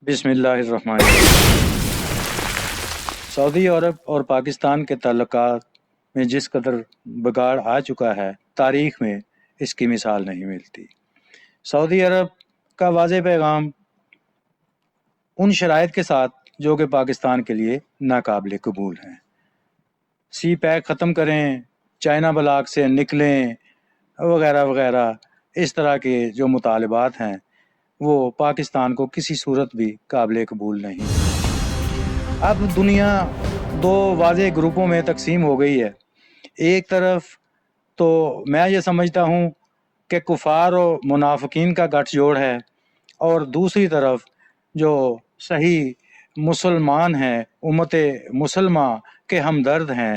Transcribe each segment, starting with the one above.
بسم اللہ الرحمن الرحیم۔ سعودی عرب اور پاکستان کے تعلقات میں جس قدر بگاڑ آ چکا ہے، تاریخ میں اس کی مثال نہیں ملتی۔ سعودی عرب کا واضح پیغام ان شرائط کے ساتھ جو کہ پاکستان کے لیے ناقابل قبول ہیں۔ سی پیک ختم کریں، چائنا بلاک سے نکلیں وغیرہ وغیرہ، اس طرح کے جو مطالبات ہیں وہ پاکستان کو کسی صورت بھی قابل قبول نہیں۔ اب دنیا دو واضح گروپوں میں تقسیم ہو گئی ہے۔ ایک طرف تو میں یہ سمجھتا ہوں کہ کفار و منافقین کا گٹھ جوڑ ہے، اور دوسری طرف جو صحیح مسلمان ہیں، امت مسلمہ کے ہمدرد ہیں،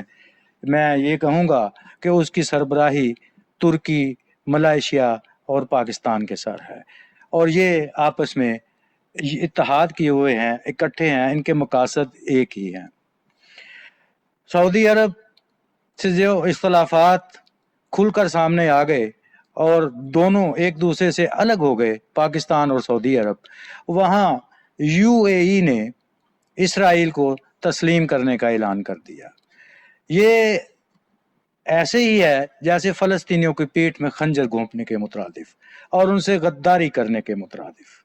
میں یہ کہوں گا کہ اس کی سربراہی ترکی، ملائیشیا اور پاکستان کے سر ہے، اور یہ آپس میں اتحاد کیے ہوئے ہیں، اکٹھے ہیں، ان کے مقاصد ایک ہی ہیں۔ سعودی عرب سے جو اختلافات کھل کر سامنے آ گئے اور دونوں ایک دوسرے سے الگ ہو گئے، پاکستان اور سعودی عرب، وہاں UAE نے اسرائیل کو تسلیم کرنے کا اعلان کر دیا۔ یہ ایسے ہی ہے جیسے فلسطینیوں کی پیٹھ میں خنجر گھونپنے کے مترادف اور ان سے غداری کرنے کے مترادف۔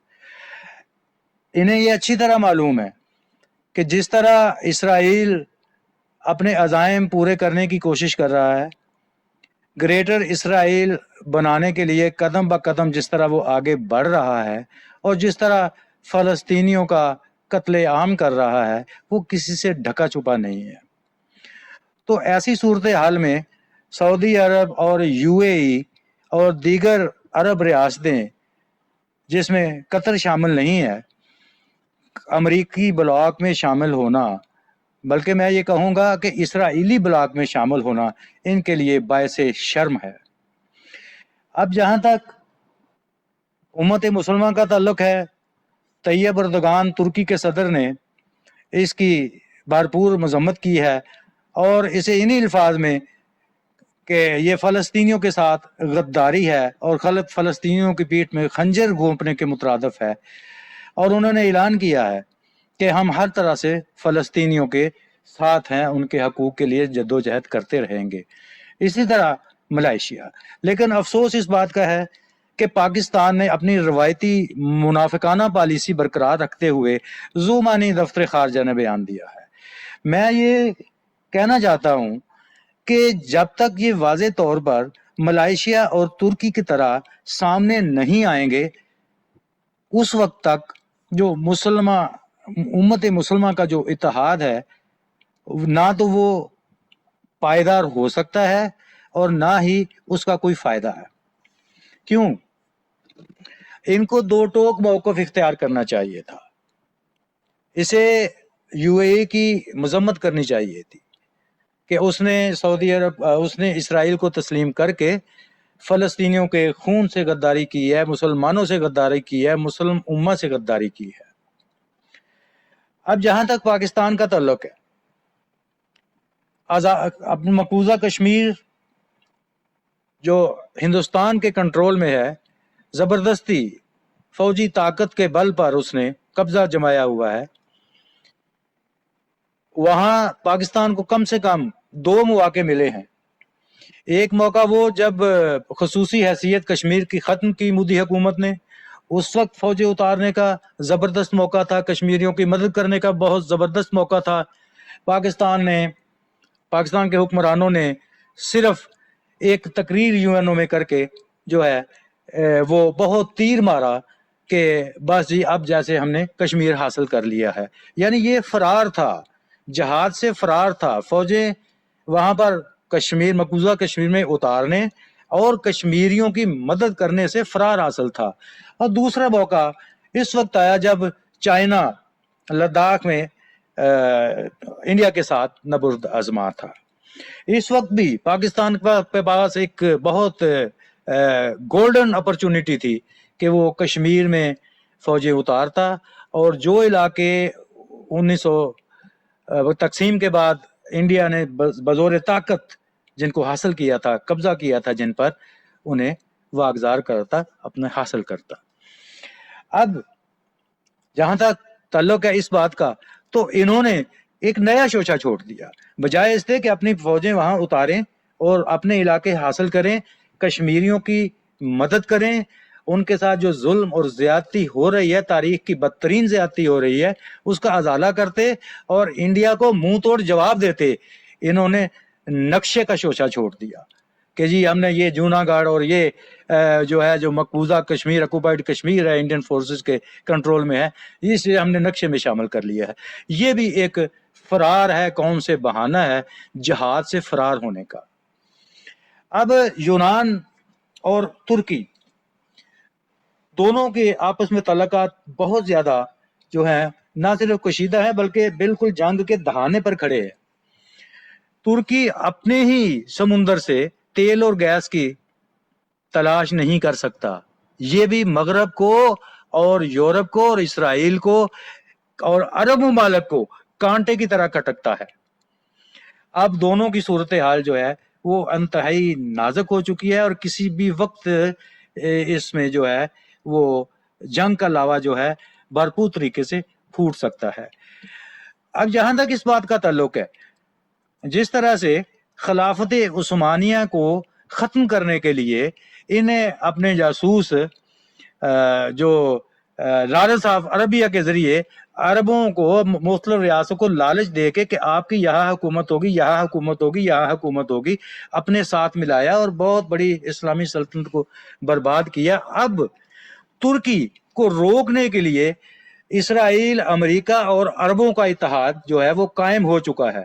انہیں یہ اچھی طرح معلوم ہے کہ جس طرح اسرائیل اپنے عزائم پورے کرنے کی کوشش کر رہا ہے، گریٹر اسرائیل بنانے کے لیے قدم بہ قدم جس طرح وہ آگے بڑھ رہا ہے، اور جس طرح فلسطینیوں کا قتل عام کر رہا ہے، وہ کسی سے ڈھکا چھپا نہیں ہے۔ تو ایسی صورتحال میں سعودی عرب اور UAE اور دیگر عرب ریاستیں جس میں قطر شامل نہیں ہے، امریکی بلاک میں شامل ہونا، بلکہ میں یہ کہوں گا کہ اسرائیلی بلاک میں شامل ہونا ان کے لیے باعث شرم ہے۔ اب جہاں تک امت مسلمہ کا تعلق ہے، طیب اردگان ترکی کے صدر نے اس کی بھرپور مذمت کی ہے، اور اسے انہی الفاظ میں کہ یہ فلسطینیوں کے ساتھ غداری ہے اور فلسطینیوں کی پیٹھ میں خنجر گھونپنے کے مترادف ہے، اور انہوں نے اعلان کیا ہے کہ ہم ہر طرح سے فلسطینیوں کے ساتھ ہیں، ان کے حقوق کے لیے جدوجہد کرتے رہیں گے۔ اسی طرح ملائیشیا۔ لیکن افسوس اس بات کا ہے کہ پاکستان نے اپنی روایتی منافقانہ پالیسی برقرار رکھتے ہوئے زومانی دفتر خارجہ نے بیان دیا ہے۔ میں یہ کہنا چاہتا ہوں کہ جب تک یہ واضح طور پر ملائیشیا اور ترکی کی طرح سامنے نہیں آئیں گے، اس وقت تک جو امت مسلمہ کا جو اتحاد ہے، نہ تو وہ پائیدار ہو سکتا ہے اور نہ ہی اس کا کوئی فائدہ ہے۔ کیوں؟ ان کو دو ٹوک موقف اختیار کرنا چاہیے تھا۔ اسے UAE کی مذمت کرنی چاہیے تھی کہ اس نے اسرائیل کو تسلیم کر کے فلسطینیوں کے خون سے غداری کی ہے، مسلمانوں سے غداری کی ہے، مسلم امہ سے غداری کی ہے۔ اب جہاں تک پاکستان کا تعلق ہے، اپنے مقبوضہ کشمیر جو ہندوستان کے کنٹرول میں ہے، زبردستی فوجی طاقت کے بل پر اس نے قبضہ جمایا ہوا ہے۔ وہاں پاکستان کو کم سے کم دو مواقع ملے ہیں۔ ایک موقع وہ جب خصوصی حیثیت کشمیر کی ختم کی مودی حکومت نے، اس وقت فوجیں اتارنے کا زبردست موقع تھا، کشمیریوں کی مدد کرنے کا بہت زبردست موقع تھا۔ پاکستان کے حکمرانوں نے صرف ایک تقریر UN میں کر کے جو ہے وہ بہت تیر مارا کہ بس جی اب جیسے ہم نے کشمیر حاصل کر لیا ہے۔ یعنی یہ فرار تھا، جہاد سے فرار تھا، فوجیں وہاں پر مقبوضہ کشمیر میں اتارنے اور کشمیریوں کی مدد کرنے سے فرار حاصل تھا۔ اور دوسرا موقع اس وقت آیا جب چائنا لداخ میں انڈیا کے ساتھ نبرد آزما تھا۔ اس وقت بھی پاکستان کے پاس ایک بہت گولڈن اپرچونٹی تھی کہ وہ کشمیر میں فوجیں اتارتا، اور جو علاقے 1900 تقسیم کے بعد انڈیا نے بزور طاقت جن کو حاصل کیا تھا، قبضہ کیا تھا جن پر، انہیں واگزار کرتا، اپنے حاصل کرتا۔ اب جہاں تک تعلق ہے اس بات کا، تو انہوں نے ایک نیا شوشہ چھوڑ دیا، بجائے اس سے کہ اپنی فوجیں وہاں اتاریں اور اپنے علاقے حاصل کریں، کشمیریوں کی مدد کریں، ان کے ساتھ جو ظلم اور زیادتی ہو رہی ہے، تاریخ کی بدترین زیادتی ہو رہی ہے، اس کا ازالہ کرتے اور انڈیا کو منہ توڑ جواب دیتے، انہوں نے نقشے کا شوشہ چھوڑ دیا کہ جی ہم نے یہ جوناگڑھ اور یہ جو ہے جو مقبوضہ کشمیر، آکوپائڈ کشمیر ہے، انڈین فورسز کے کنٹرول میں ہے، اسے ہم نے نقشے میں شامل کر لیا ہے۔ یہ بھی ایک فرار ہے، قوم سے بہانہ ہے جہاد سے فرار ہونے کا۔ اب یونان اور ترکی دونوں کے آپس میں تعلقات بہت زیادہ جو ہیں نہ صرف کشیدہ ہیں بلکہ بالکل جنگ کے دہانے پر کھڑے ہیں۔ ترکی اپنے ہی سمندر سے تیل اور گیس کی تلاش نہیں کر سکتا، یہ بھی مغرب کو اور یورپ کو اور اسرائیل کو اور عرب ممالک کو کانٹے کی طرح کٹکتا ہے۔ اب دونوں کی صورتحال جو ہے وہ انتہائی نازک ہو چکی ہے اور کسی بھی وقت اس میں جو ہے وہ جنگ کا لاوا جو ہے بھرپور طریقے سے پھوٹ سکتا ہے۔ اب جہاں تک اس بات کا تعلق ہے، جس طرح سے خلافت عثمانیہ کو ختم کرنے کے لیے انہیں اپنے جاسوس جو لارنس آف عربیہ کے ذریعے عربوں کو مختلف ریاستوں کو لالچ دے کے کہ آپ کی یہاں حکومت ہوگی، یہاں حکومت ہوگی، یہاں حکومت ہوگی، اپنے ساتھ ملایا اور بہت بڑی اسلامی سلطنت کو برباد کیا۔ اب ترکی کو روکنے کے لیے اسرائیل، امریکہ اور عربوں کا اتحاد جو ہے وہ قائم ہو چکا ہے۔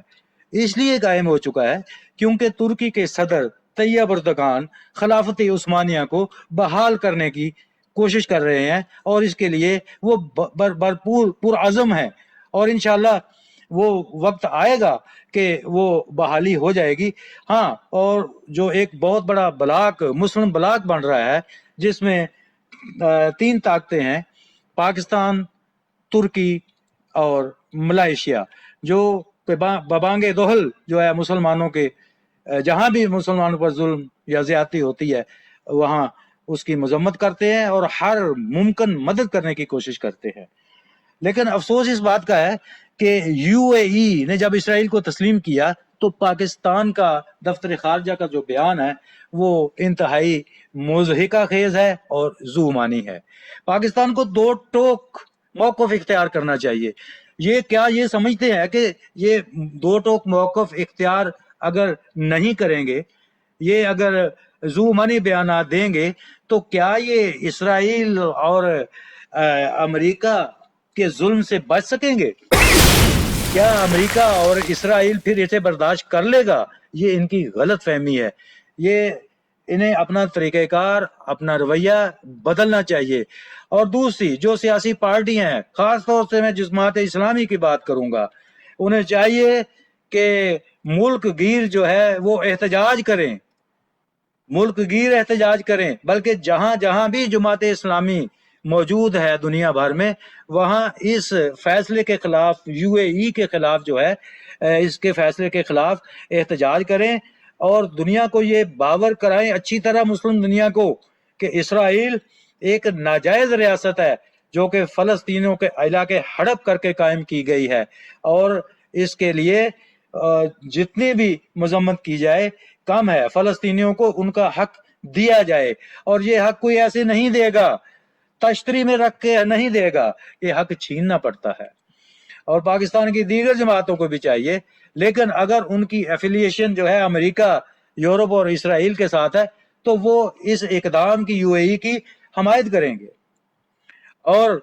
اس لیے قائم ہو چکا ہے کیونکہ ترکی کے صدر طیب اردگان خلافت عثمانیہ کو بحال کرنے کی کوشش کر رہے ہیں اور اس کے لیے وہ بھرپور پرعزم ہیں، اور انشاءاللہ وہ وقت آئے گا کہ وہ بحالی ہو جائے گی۔ ہاں، اور جو ایک بہت بڑا بلاک، مسلم بلاک بن رہا ہے جس میں 3 طاقتیں ہیں، پاکستان، ترکی اور ملائیشیا، جو ببانگ دہل جو ہے مسلمانوں کے جہاں بھی مسلمانوں پر ظلم یا زیادتی ہوتی ہے وہاں اس کی مذمت کرتے ہیں اور ہر ممکن مدد کرنے کی کوشش کرتے ہیں۔ لیکن افسوس اس بات کا ہے کہ یو اے ای نے جب اسرائیل کو تسلیم کیا تو پاکستان کا دفتر خارجہ کا جو بیان ہے وہ انتہائی مضحکہ خیز ہے اور ذو معنی ہے۔ پاکستان کو 2 ٹوک موقف اختیار کرنا چاہیے۔ یہ کیا یہ سمجھتے ہیں کہ یہ 2 ٹوک موقف اختیار اگر نہیں کریں گے، یہ اگر ذو معنی بیانات دیں گے تو کیا یہ اسرائیل اور امریکہ کے ظلم سے بچ سکیں گے؟ کیا امریکہ اور اسرائیل پھر اسے برداشت کر لے گا؟ یہ ان کی غلط فہمی ہے۔ یہ انہیں اپنا طریقہ کار، اپنا رویہ بدلنا چاہیے۔ اور دوسری جو سیاسی پارٹیاں ہیں، خاص طور سے میں جماعت اسلامی کی بات کروں گا، انہیں چاہیے کہ ملک گیر جو ہے وہ احتجاج کریں، ملک گیر احتجاج کریں، بلکہ جہاں جہاں بھی جماعت اسلامی موجود ہے دنیا بھر میں، وہاں اس فیصلے کے خلاف، یو اے ای کے خلاف جو ہے اس کے فیصلے کے خلاف احتجاج کریں اور دنیا کو یہ باور کرائیں، اچھی طرح مسلم دنیا کو، کہ اسرائیل ایک ناجائز ریاست ہے جو کہ فلسطینیوں کے علاقے ہڑپ کر کے قائم کی گئی ہے، اور اس کے لیے جتنی بھی مذمت کی جائے کم ہے۔ فلسطینیوں کو ان کا حق دیا جائے، اور یہ حق کوئی ایسے نہیں دے گا، تشتری میں رکھ کے نہیں دے گا، یہ حق چھیننا پڑتا ہے۔ اور پاکستان کی دیگر جماعتوں کو بھی چاہیے، لیکن اگر ان کی ایفیلیشن جو ہے امریکہ، یورپ اور اسرائیل کے ساتھ ہے تو وہ اس اقدام کی، یو اے ای کی حمایت کریں گے۔ اور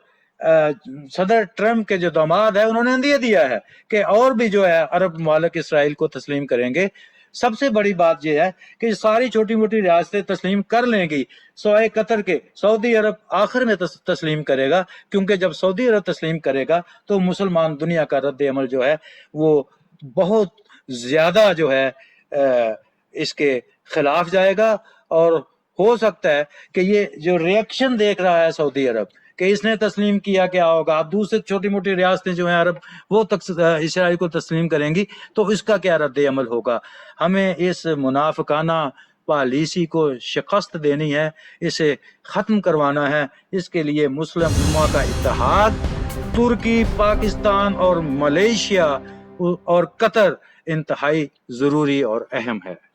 صدر ٹرمپ کے جو داماد ہے انہوں نے اندیہ دیا ہے کہ اور بھی جو ہے عرب ممالک اسرائیل کو تسلیم کریں گے۔ سب سے بڑی بات یہ ہے کہ ساری چھوٹی موٹی ریاستیں تسلیم کر لیں گی سوائے قطر کے۔ سعودی عرب آخر میں تسلیم کرے گا، کیونکہ جب سعودی عرب تسلیم کرے گا تو مسلمان دنیا کا رد عمل جو ہے وہ بہت زیادہ جو ہے اس کے خلاف جائے گا، اور ہو سکتا ہے کہ یہ جو ریئیکشن دیکھ رہا ہے سعودی عرب کہ اس نے تسلیم کیا، کیا ہوگا، اب دوسرے چھوٹی موٹی ریاستیں جو ہیں عرب وہ اسرائیل کو تسلیم کریں گی تو اس کا کیا رد عمل ہوگا۔ ہمیں اس منافقانہ پالیسی کو شکست دینی ہے، اسے ختم کروانا ہے۔ اس کے لیے مسلم امہ کا اتحاد ترکی، پاکستان اور ملیشیا اور قطر انتہائی ضروری اور اہم ہے۔